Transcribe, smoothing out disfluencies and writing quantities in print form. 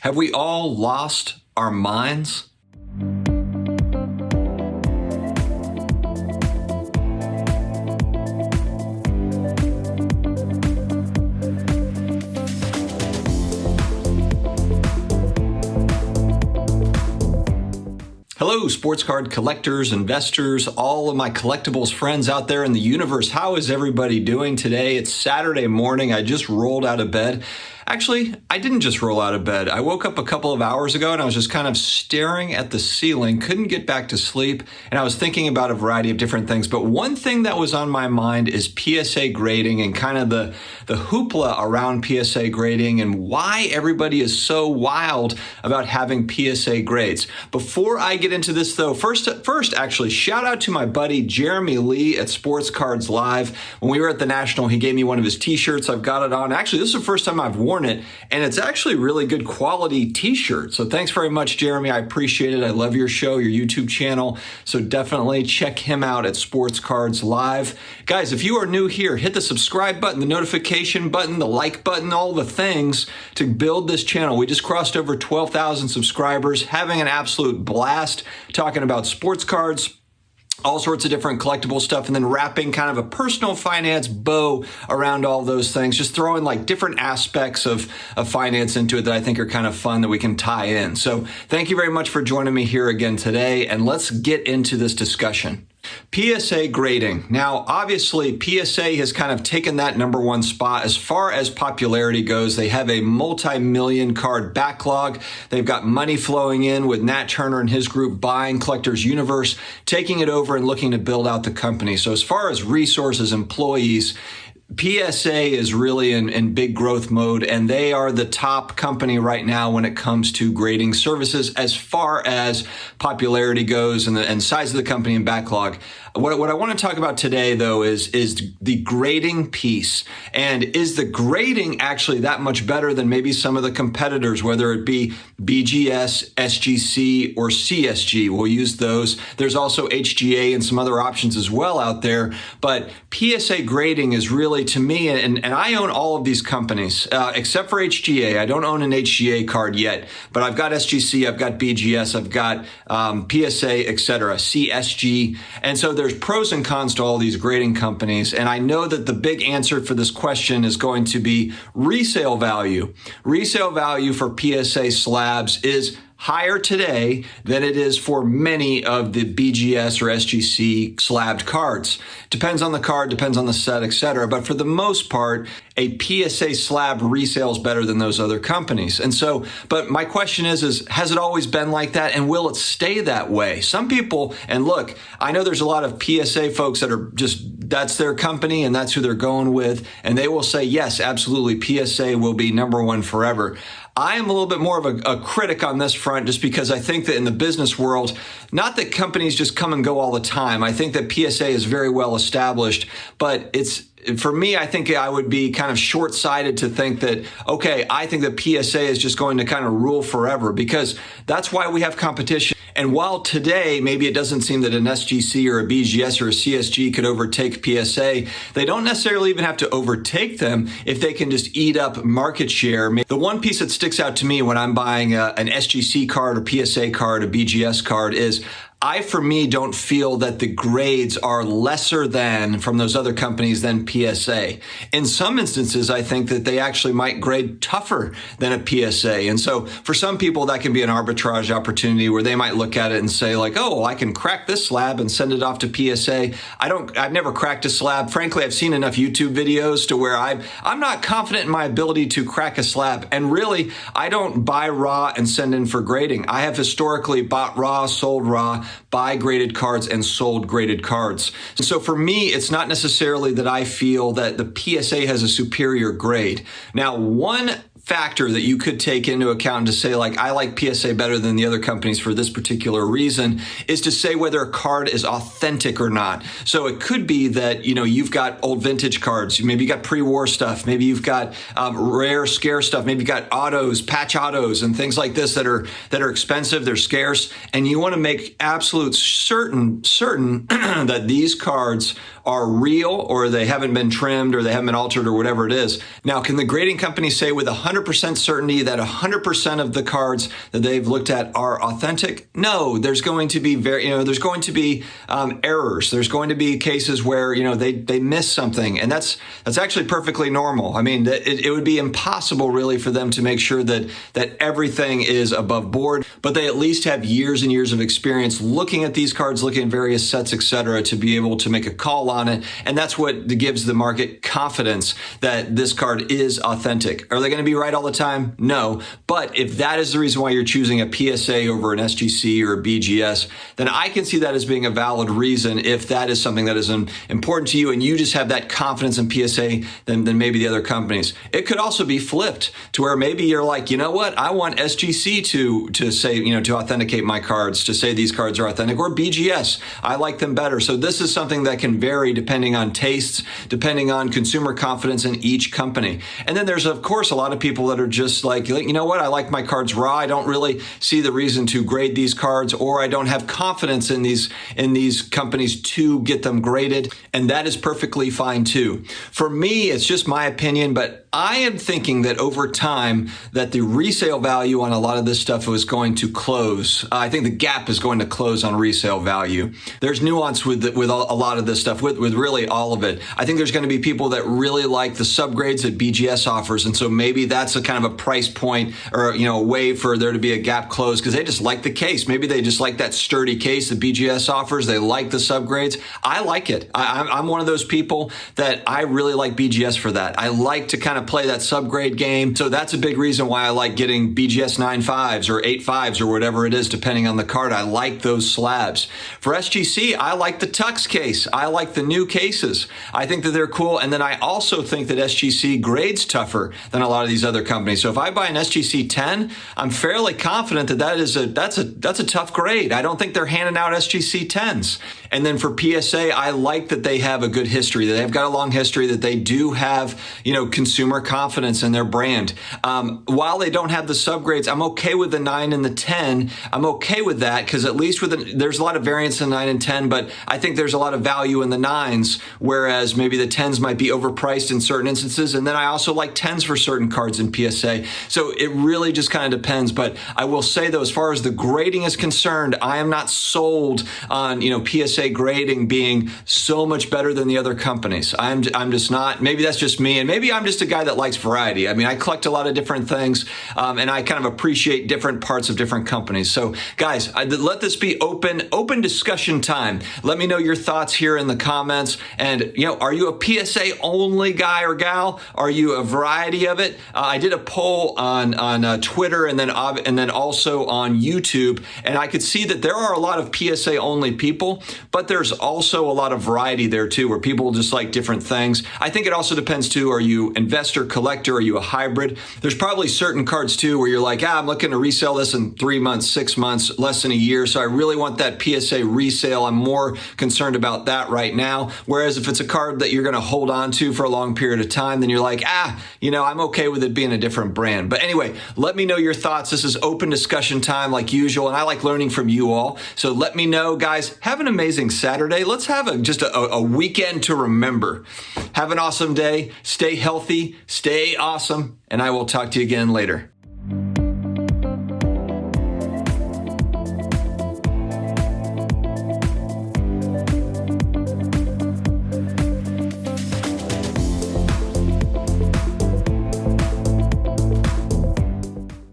Have we all lost our minds? Hello, sports card collectors, investors, all of my collectibles friends out there in the universe. How is everybody doing today? It's Saturday morning. I just rolled out of bed. Actually, I didn't just roll out of bed. I woke up a couple of hours ago and I was just kind of staring at the ceiling, couldn't get back to sleep, and I was thinking about a variety of different things. But one thing that was on my mind is PSA grading and kind of the hoopla around PSA grading and why everybody is so wild about having PSA grades. Before I get into this though, first, actually, shout out to my buddy Jeremy Lee at Sportcards Live. When we were at the National, he gave me one of his t-shirts. I've got it on. Actually, this is the first time I've worn it, and it's actually really good quality t-shirt. So thanks very much, Jeremy. I appreciate it. I love your show, your YouTube channel. So definitely check him out at Sportscards Live. Guys, if you are new here, hit the subscribe button, the notification button, the like button, all the things to build this channel. We just crossed over 12,000 subscribers, having an absolute blast talking about sports cards, all sorts of different collectible stuff, and then wrapping kind of a personal finance bow around all those things, just throwing like different aspects of finance into it that I think are kind of fun that we can tie in. So thank you very much for joining me here again today, and let's get into this discussion. PSA grading. Now, obviously, PSA has kind of taken that number one spot as far as popularity goes. They have a multi-million card backlog. They've got money flowing in with Nat Turner and his group buying Collectors Universe, taking it over and looking to build out the company. So as far as resources, employees, PSA is really in big growth mode, and they are the top company right now when it comes to grading services as far as popularity goes and size of the company and backlog. What I want to talk about today, though, is the grading piece. And is the grading actually that much better than maybe some of the competitors, whether it be BGS, SGC, or CSG? We'll use those. There's also HGA and some other options as well out there. But PSA grading is really, to me, and I own all of these companies, except for HGA. I don't own an HGA card yet, but I've got SGC, I've got BGS, I've got PSA, etc., CSG. And so there's pros and cons to all these grading companies. And I know that the big answer for this question is going to be resale value. Resale value for PSA slabs is higher today than it is for many of the BGS or SGC slabbed cards. Depends on the card, depends on the set, etc. But for the most part, a PSA slab resales better than those other companies. And so, but my question is has it always been like that, and will it stay that way? Some people, and look, I know there's a lot of PSA folks that are just, that's their company and that's who they're going with, and they will say, yes, absolutely, PSA will be number one forever. I am a little bit more of a critic on this front, just because I think that in the business world, not that companies just come and go all the time. I think that PSA is very well established, but for me, I think I would be kind of short-sighted to think that, okay, I think that PSA is just going to kind of rule forever, because that's why we have competition. And while today, maybe it doesn't seem that an SGC or a BGS or a CSG could overtake PSA, they don't necessarily even have to overtake them if they can just eat up market share. The one piece that sticks out to me when I'm buying an SGC card, a PSA card, a BGS card is for me, don't feel that the grades are lesser than from those other companies than PSA. In some instances, I think that they actually might grade tougher than a PSA. And so for some people, that can be an arbitrage opportunity where they might look at it and say like, oh, well, I can crack this slab and send it off to PSA. I've never cracked a slab. Frankly, I've seen enough YouTube videos to where I'm not confident in my ability to crack a slab. And really, I don't buy raw and send in for grading. I have historically bought raw, sold raw, buy graded cards, and sold graded cards. And so for me, it's not necessarily that I feel that the PSA has a superior grade. Now, one factor that you could take into account to say like, I like PSA better than the other companies for this particular reason, is to say whether a card is authentic or not. So it could be that, you've got old vintage cards, maybe you got pre-war stuff, maybe you've got rare, scarce stuff, maybe you got autos, patch autos, and things like this that are expensive, they're scarce, and you want to make absolute certain that these cards are real, or they haven't been trimmed, or they haven't been altered, or whatever it is. Now, can the grading company say with 100% certainty that 100% of the cards that they've looked at are authentic? No, there's going to be there's going to be errors. There's going to be cases where they miss something, and that's actually perfectly normal. I mean, it would be impossible really for them to make sure that everything is above board, but they at least have years and years of experience looking at these cards, looking at various sets, etc., to be able to make a call on it, and that's what gives the market confidence that this card is authentic. Are they going to be right all the time? No, but if that is the reason why you're choosing a PSA over an SGC or a BGS, then I can see that as being a valid reason if that is something that is important to you and you just have that confidence in PSA than maybe the other companies. It could also be flipped to where maybe you're like, you know what, I want SGC to say, to authenticate my cards, to say these cards are authentic, or BGS, I like them better. So this is something that can vary depending on tastes, depending on consumer confidence in each company. And then there's, of course, a lot of people that are just like, you know what, I like my cards raw. I don't really see the reason to grade these cards, or I don't have confidence in these companies to get them graded. And that is perfectly fine too. For me, it's just my opinion, but I am thinking that over time that the resale value on a lot of this stuff is going to close. I think the gap is going to close on resale value. There's nuance with a lot of this stuff, with really all of it. I think there's going to be people that really like the subgrades that BGS offers, and so maybe that's a kind of a price point, or a way for there to be a gap close because they just like the case. Maybe they just like that sturdy case that BGS offers. They like the subgrades. I like it. I'm one of those people that I really like BGS for that. I like to kind of play that subgrade game. So that's a big reason why I like getting BGS 9.5s or 8.5s or whatever it is, depending on the card. I like those slabs. For SGC, I like the Tux case. I like the new cases. I think that they're cool. And then I also think that SGC grades tougher than a lot of these other companies. So if I buy an SGC 10, I'm fairly confident that that's a tough grade. I don't think they're handing out SGC 10s. And then for PSA, I like that they have a good history, that they've got a long history, that they do have, consumer confidence in their brand. While they don't have the subgrades, I'm okay with the 9 and the 10. I'm okay with that because at least there's a lot of variance in 9 and 10, but I think there's a lot of value in the 9s, whereas maybe the 10s might be overpriced in certain instances. And then I also like 10s for certain cards in PSA. So it really just kind of depends. But I will say though, as far as the grading is concerned, I am not sold on, PSA grading being so much better than the other companies. I'm just not. Maybe that's just me, and maybe I'm just a guy that likes variety. I mean, I collect a lot of different things, and I kind of appreciate different parts of different companies. So guys, let this be open discussion time. Let me know your thoughts here in the comments. And are you a PSA only guy or gal? Are you a variety of it? I did a poll on Twitter and then also on YouTube, and I could see that there are a lot of PSA only people, but there's also a lot of variety there too, where people just like different things. I think it also depends too, are you investor, collector, are you a hybrid? There's probably certain cards too where you're like, I'm looking to resell this in 3 months, 6 months, less than a year, so I really want that PSA resale. I'm more concerned about that right now. Whereas if it's a card that you're going to hold on to for a long period of time, then you're like, I'm okay with it being a different brand. But anyway, let me know your thoughts. This is open discussion time like usual, and I like learning from you all. So let me know, guys. Have an amazing Saturday. Let's have just a weekend to remember. Have an awesome day. Stay healthy. Stay awesome. And I will talk to you again later.